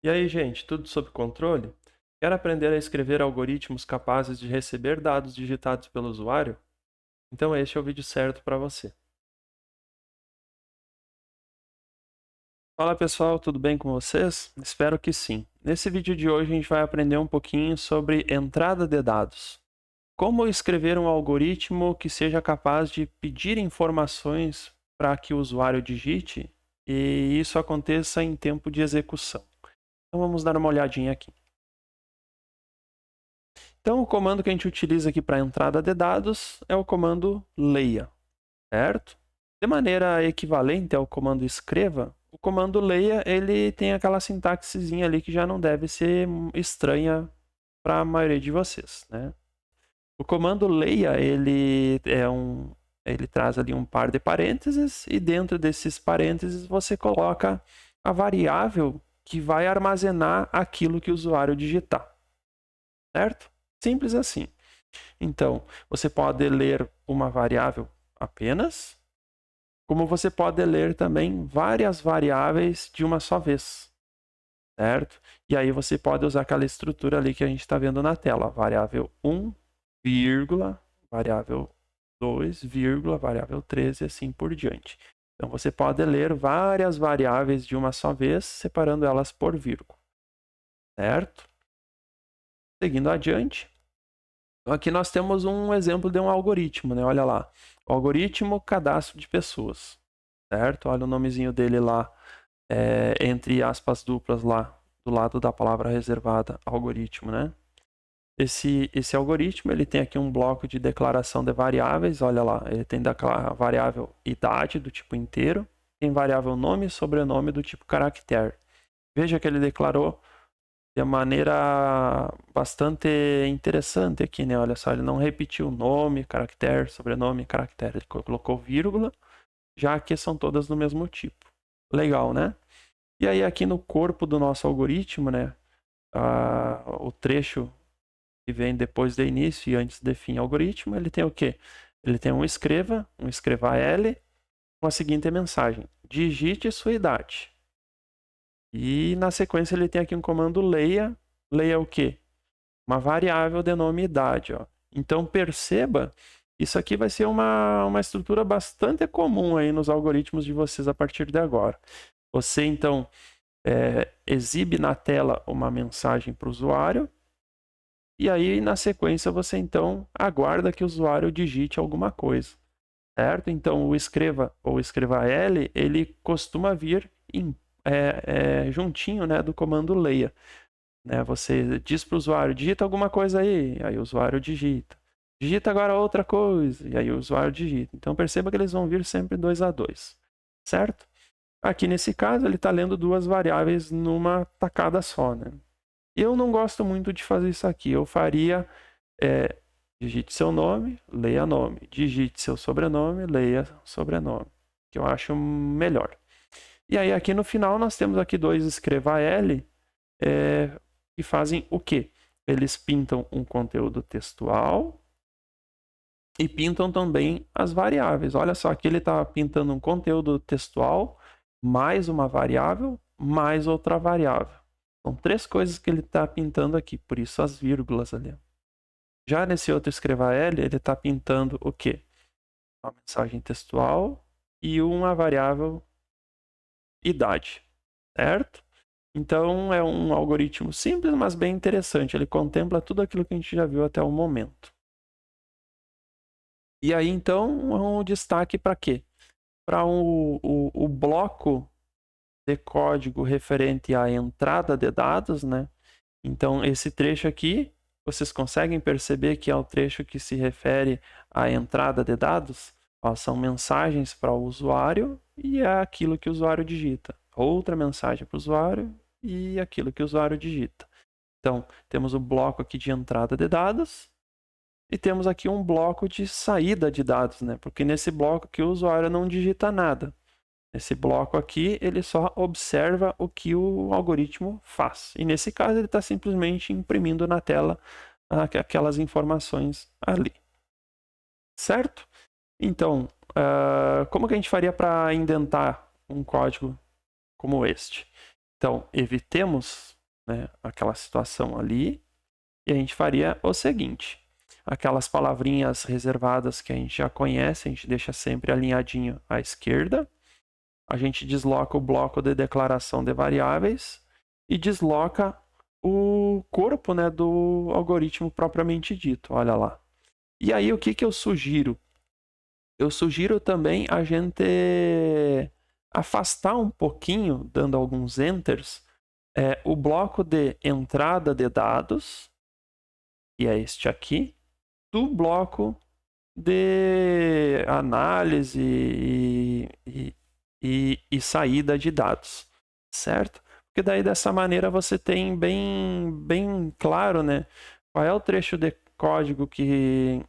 E aí, gente, tudo sob controle? Quer aprender a escrever algoritmos capazes de receber dados digitados pelo usuário? Então este é o vídeo certo para você. Fala pessoal, tudo bem com vocês? Espero que sim. Nesse vídeo de hoje a gente vai aprender um pouquinho sobre entrada de dados. Como escrever um algoritmo que seja capaz de pedir informações para que o usuário digite e isso aconteça em tempo de execução. Então vamos dar uma olhadinha aqui. Então, o comando que a gente utiliza aqui para entrada de dados é o comando leia, certo? De maneira equivalente ao comando escreva, o comando leia ele tem aquela sintaxezinha ali que já não deve ser estranha para a maioria de vocês, né? O comando leia ele traz ali um par de parênteses e dentro desses parênteses você coloca a variável que vai armazenar aquilo que o usuário digitar, certo? Simples assim. Então, você pode ler uma variável apenas, como você pode ler também várias variáveis de uma só vez, certo? E aí você pode usar aquela estrutura ali que a gente está vendo na tela, variável 1, vírgula, variável 2, vírgula, variável 3 e assim por diante. Então, você pode ler várias variáveis de uma só vez, separando elas por vírgula, certo? Seguindo adiante. Então, aqui nós temos um exemplo de um algoritmo, né? Olha lá. O algoritmo cadastro de pessoas, certo? Olha o nomezinho dele lá, entre aspas duplas lá, do lado da palavra reservada, algoritmo, né? Esse algoritmo, ele tem aqui um bloco de declaração de variáveis, olha lá, ele tem a variável idade do tipo inteiro, tem variável nome e sobrenome do tipo caractere. Veja que ele declarou de maneira bastante interessante aqui, né? Olha só, ele não repetiu nome, caractere, sobrenome, caractere. Ele colocou vírgula, já que são todas do mesmo tipo. Legal, né? E aí aqui no corpo do nosso algoritmo, né? O trecho que vem depois do início e antes de fim algoritmo, ele tem o quê? Ele tem um escreva L, com a seguinte mensagem: digite sua idade. E na sequência ele tem aqui um comando leia. Leia o quê? Uma variável de nome idade. Ó. Então perceba, isso aqui vai ser uma estrutura bastante comum aí nos algoritmos de vocês a partir de agora. Você então exibe na tela uma mensagem para o usuário e aí na sequência você então aguarda que o usuário digite alguma coisa, certo? Então o escreva ou escreva L, ele costuma vir juntinho, né, do comando leia. Né? Você diz para o usuário, digita alguma coisa aí o usuário digita. Digita agora outra coisa, e aí o usuário digita. Então perceba que eles vão vir sempre 2 a 2, certo? Aqui nesse caso ele está lendo duas variáveis numa tacada só. Né? Eu não gosto muito de fazer isso aqui. Eu faria, digite seu nome, leia nome. Digite seu sobrenome, leia sobrenome. Que eu acho melhor. E aí aqui no final nós temos aqui dois escreva L, que fazem o quê? Eles pintam um conteúdo textual e pintam também as variáveis. Olha só, aqui ele está pintando um conteúdo textual, mais uma variável, mais outra variável. São três coisas que ele está pintando aqui, por isso as vírgulas ali. Já nesse outro escreva L, ele está pintando o quê? Uma mensagem textual e uma variável idade, certo? Então, é um algoritmo simples, mas bem interessante. Ele contempla tudo aquilo que a gente já viu até o momento. E aí, então, um destaque para quê? Para o bloco de código referente à entrada de dados, né? Então, esse trecho aqui, vocês conseguem perceber que é o trecho que se refere à entrada de dados? Ó, são mensagens para o usuário e é aquilo que o usuário digita. Outra mensagem para o usuário e aquilo que o usuário digita. Então, temos o bloco aqui de entrada de dados e temos aqui um bloco de saída de dados, né? Porque nesse bloco aqui o usuário não digita nada. Nesse bloco aqui, ele só observa o que o algoritmo faz. E nesse caso, ele está simplesmente imprimindo na tela aquelas informações ali. Certo? Então, como que a gente faria para indentar um código como este? Então, evitemos, né, aquela situação ali e a gente faria o seguinte. Aquelas palavrinhas reservadas que a gente já conhece, a gente deixa sempre alinhadinho à esquerda. A gente desloca o bloco de declaração de variáveis e desloca o corpo, né, do algoritmo propriamente dito. Olha lá. E aí, o que eu sugiro? Eu sugiro também a gente afastar um pouquinho, dando alguns enters, o bloco de entrada de dados, que é este aqui, do bloco de análise e saída de dados, certo? Porque daí dessa maneira você tem bem claro, né, qual é o trecho de código que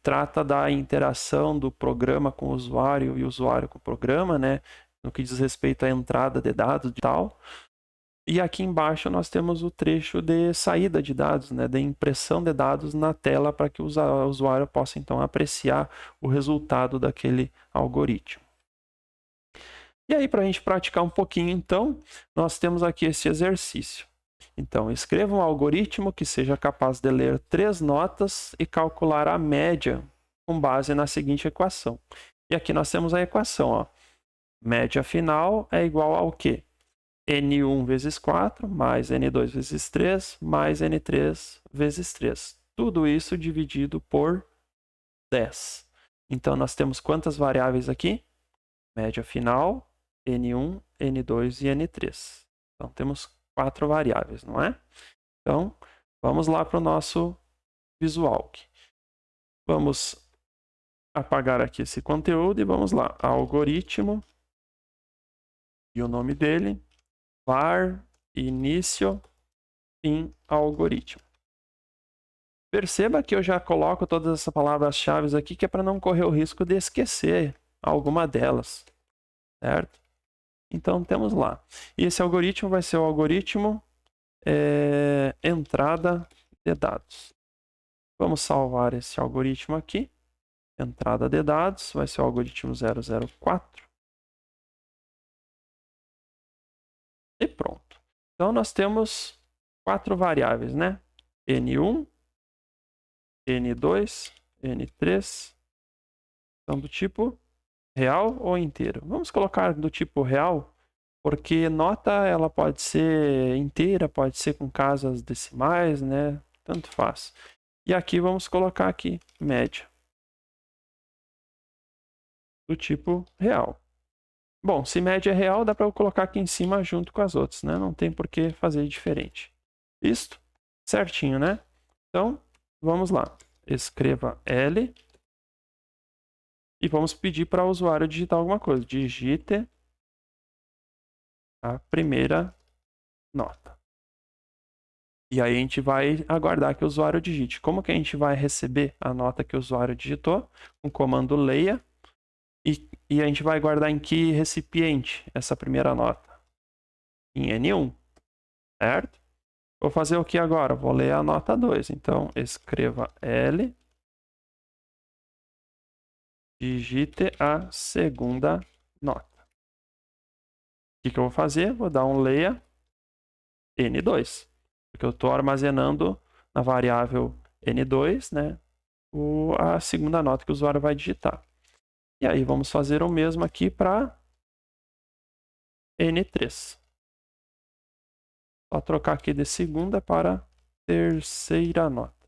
trata da interação do programa com o usuário e o usuário com o programa, né, no que diz respeito à entrada de dados e tal. E aqui embaixo nós temos o trecho de saída de dados, né, de impressão de dados na tela para que o usuário possa então apreciar o resultado daquele algoritmo. E aí, para a gente praticar um pouquinho, então, nós temos aqui esse exercício. Então, escreva um algoritmo que seja capaz de ler 3 notas e calcular a média com base na seguinte equação. E aqui nós temos a equação, ó. Média final é igual ao quê? N1 vezes 4, mais N2 vezes 3, mais N3 vezes 3. Tudo isso dividido por 10. Então, nós temos quantas variáveis aqui? Média final, N1, N2 e N3. Então, temos 4 variáveis, não é? Então, vamos lá para o nosso visual. Vamos apagar aqui esse conteúdo e vamos lá. Algoritmo e o nome dele, var início fim algoritmo. Perceba que eu já coloco todas essas palavras-chave aqui que é para não correr o risco de esquecer alguma delas, certo? Então, temos lá. E esse algoritmo vai ser o algoritmo entrada de dados. Vamos salvar esse algoritmo aqui. Entrada de dados vai ser o algoritmo 004. E pronto. Então, nós temos 4 variáveis, né? N1, N2, N3. São do tipo real ou inteiro? Vamos colocar do tipo real, porque nota ela pode ser inteira, pode ser com casas decimais, né? Tanto faz. E aqui vamos colocar aqui média. Do tipo real. Bom, se média é real, dá para eu colocar aqui em cima junto com as outras, né? Não tem por que fazer diferente. Isto? Certinho, né? Então, vamos lá. Escreva L e vamos pedir para o usuário digitar alguma coisa. Digite a primeira nota. E aí a gente vai aguardar que o usuário digite. Como que a gente vai receber a nota que o usuário digitou? Com o comando leia. E a gente vai guardar em que recipiente essa primeira nota? Em N1, certo? Vou fazer o que agora? Vou ler a nota 2. Então, escreva L. Digite a segunda nota. O que eu vou fazer? Vou dar um leia N2. Porque eu estou armazenando na variável N2, né, a segunda nota que o usuário vai digitar. E aí vamos fazer o mesmo aqui para N3. Só trocar aqui de segunda para terceira nota.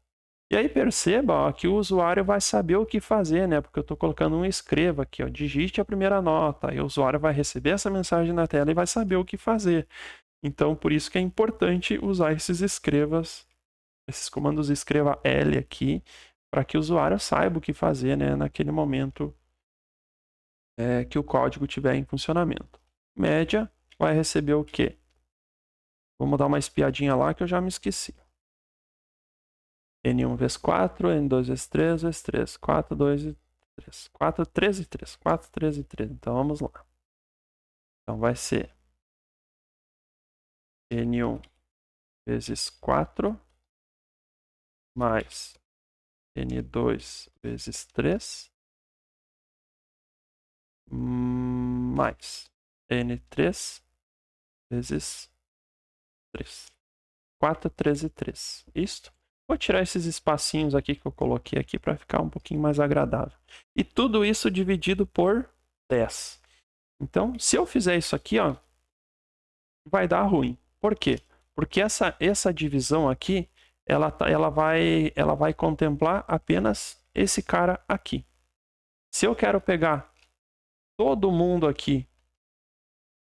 E aí perceba ó, que o usuário vai saber o que fazer, né? Porque eu estou colocando um escreva aqui, ó, digite a primeira nota. E o usuário vai receber essa mensagem na tela e vai saber o que fazer. Então, por isso que é importante usar esses escrevas, esses comandos escreva L aqui, para que o usuário saiba o que fazer, né? Naquele momento que o código estiver em funcionamento. Média vai receber o quê? Vamos dar uma espiadinha lá que eu já me esqueci. N1 vezes 4, N2 vezes 3, vezes 3. 4, 2 e 3. 4, 3 e 3. 4, 3 e 3. Então vamos lá. Então vai ser N1 vezes 4 mais N2 vezes 3 mais N3 vezes 3. 4, 13, 3. Isto. Vou tirar esses espacinhos aqui que eu coloquei aqui para ficar um pouquinho mais agradável. E tudo isso dividido por 10. Então, se eu fizer isso aqui, ó, vai dar ruim. Por quê? Porque essa divisão aqui, ela vai contemplar apenas esse cara aqui. Se eu quero pegar todo mundo aqui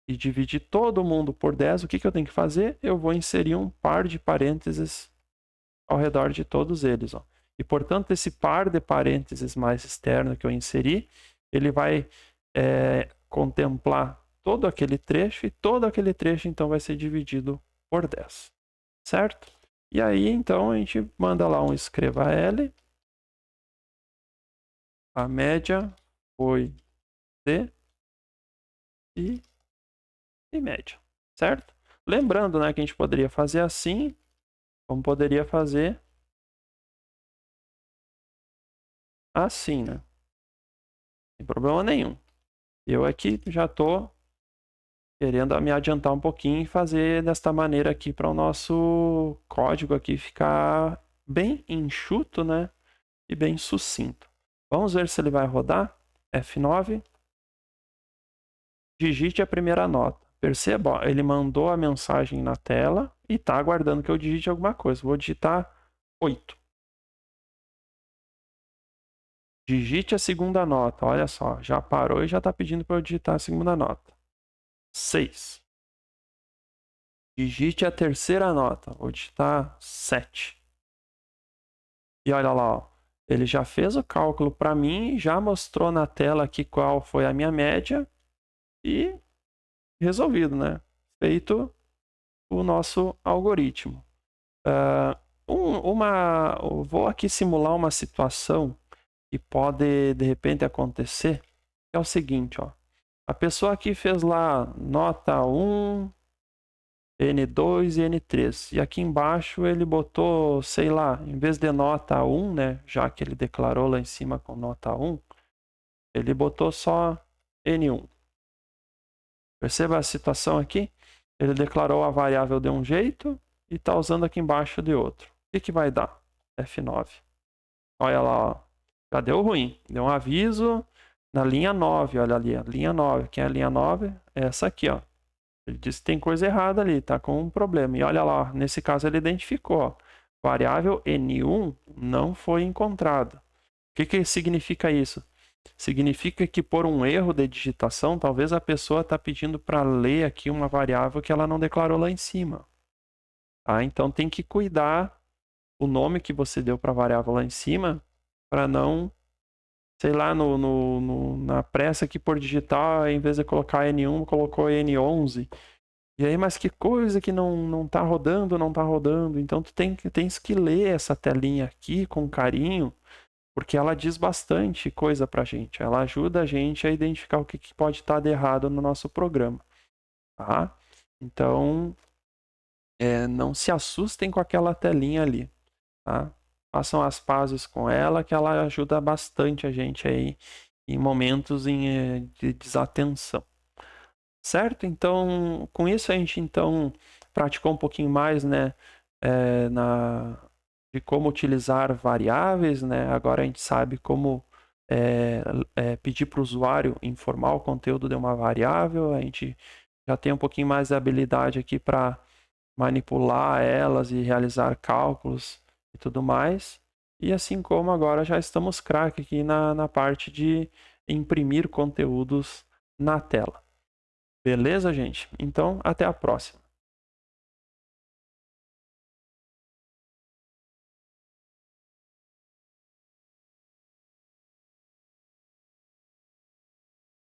e dividir todo mundo por 10, o que eu tenho que fazer? Eu vou inserir um par de parênteses ao redor de todos eles. Ó. E, portanto, esse par de parênteses mais externo que eu inseri, ele vai contemplar todo aquele trecho, e todo aquele trecho, então, vai ser dividido por 10. Certo? E aí, então, a gente manda lá um escreva L. A média foi D e média. Certo? Lembrando, né, que a gente poderia fazer assim, como poderia fazer assim, né? Sem problema nenhum. Eu aqui já estou querendo me adiantar um pouquinho e fazer desta maneira aqui para o nosso código aqui ficar bem enxuto, né? E bem sucinto. Vamos ver se ele vai rodar. F9. Digite a primeira nota. Perceba, ó, ele mandou a mensagem na tela e está aguardando que eu digite alguma coisa. Vou digitar 8. Digite a segunda nota. Olha só, já parou e já está pedindo para eu digitar a segunda nota. 6. Digite a terceira nota. Vou digitar 7. E olha lá, ó, ele já fez o cálculo para mim, já mostrou na tela aqui qual foi a minha média e resolvido, né? Feito o nosso algoritmo. Vou aqui simular uma situação que pode, de repente, acontecer. É o seguinte, ó. A pessoa aqui fez lá nota 1, N2 e N3. E aqui embaixo ele botou, sei lá, em vez de nota 1, né, já que ele declarou lá em cima com nota 1, ele botou só N1. Perceba a situação aqui? Ele declarou a variável de um jeito e está usando aqui embaixo de outro. O que vai dar? F9. Olha lá, ó. Já deu ruim. Deu um aviso na linha 9. Olha ali, a linha 9. Quem é a linha 9? É essa aqui, ó. Ele disse que tem coisa errada ali, tá com um problema. E olha lá, nesse caso ele identificou, ó, variável N1 não foi encontrada. O que significa isso? Significa que por um erro de digitação, talvez a pessoa está pedindo para ler aqui uma variável que ela não declarou lá em cima. Tá? Então tem que cuidar o nome que você deu para a variável lá em cima, para não, sei lá, na pressa aqui por digitar, em vez de colocar N1, colocou N11. E aí, mas que coisa que não tá rodando, não tá rodando. Então tu tens que ler essa telinha aqui com carinho, porque ela diz bastante coisa pra gente. Ela ajuda a gente a identificar o que pode estar de errado no nosso programa. Tá? Então, não se assustem com aquela telinha ali. Tá? Façam as pazes com ela, que ela ajuda bastante a gente aí em momentos de desatenção. Certo? Então, com isso a gente então praticou um pouquinho mais, né, de como utilizar variáveis, né? Agora a gente sabe como pedir para o usuário informar o conteúdo de uma variável. A gente já tem um pouquinho mais de habilidade aqui para manipular elas e realizar cálculos e tudo mais. E assim como agora já estamos craque aqui na parte de imprimir conteúdos na tela. Beleza, gente? Então, até a próxima.